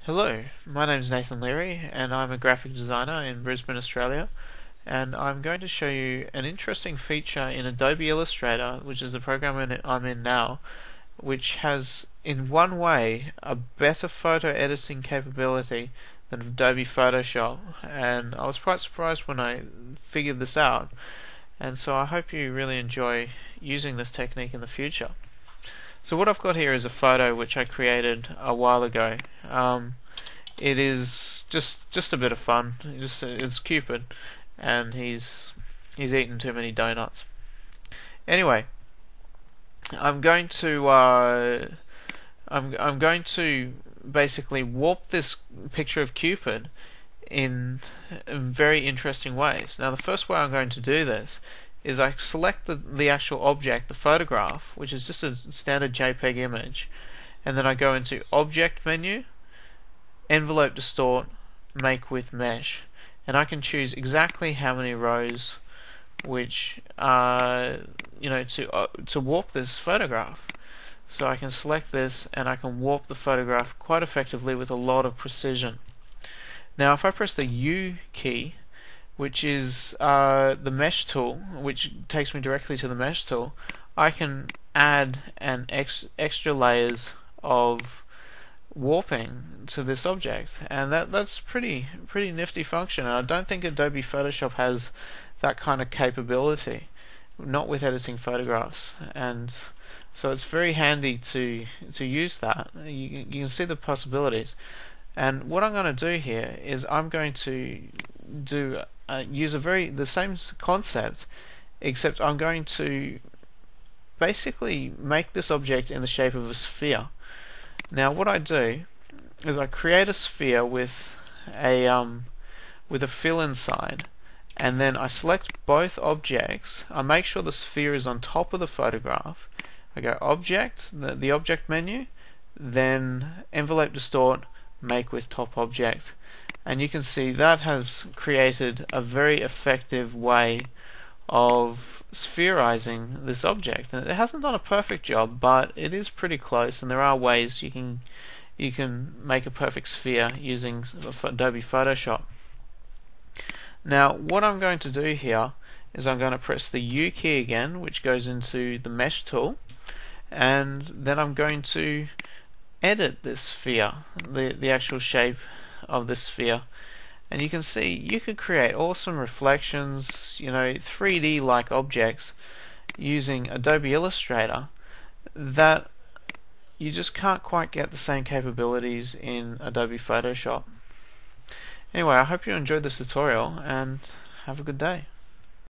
Hello, my name is Nathan Leary and I'm a graphic designer in Brisbane, Australia, and I'm going to show you an interesting feature in Adobe Illustrator, which is the program I'm in now, which has in one way a better photo editing capability than Adobe Photoshop, and I was quite surprised when I figured this out, and so I hope you really enjoy using this technique in the future. So what I've got here is a photo which I created a while ago. It is just a bit of fun. It's Cupid, and he's eaten too many donuts. Anyway, I'm going to I'm going to basically warp this picture of Cupid in very interesting ways. Now, the first way I'm going to do this is I select the actual object, the photograph, which is just a standard JPEG image, and then I go into Object menu, Envelope Distort, Make with Mesh, and I can choose exactly how many rows which to warp this photograph. So I can select this and I can warp the photograph quite effectively with a lot of precision. Now, if I press the U key, which is the mesh tool, which takes me directly to the mesh tool, I can add extra layers of warping to this object, and that's pretty nifty function. And I don't think Adobe Photoshop has that kind of capability, not with editing photographs, and so it's very handy to use that. You can see the possibilities. And what I'm going to do here is I'm going to use the same concept, except I'm going to basically make this object in the shape of a sphere. Now, what I do is I create a sphere with a fill inside, and then I select both objects. I make sure the sphere is on top of the photograph. I go Object, the Object menu, then Envelope Distort, Make with Top Object, and you can see that has created a very effective way of spherizing this object. And it hasn't done a perfect job, but it is pretty close, and there are ways you can make a perfect sphere using Adobe Photoshop. Now, what I'm going to do here is I'm going to press the U key again, which goes into the mesh tool, and then I'm going to edit this sphere, the actual shape of this sphere. And you can see you could create awesome reflections, 3D like objects using Adobe Illustrator that you just can't quite get the same capabilities in Adobe Photoshop. Anyway, I hope you enjoyed this tutorial and have a good day.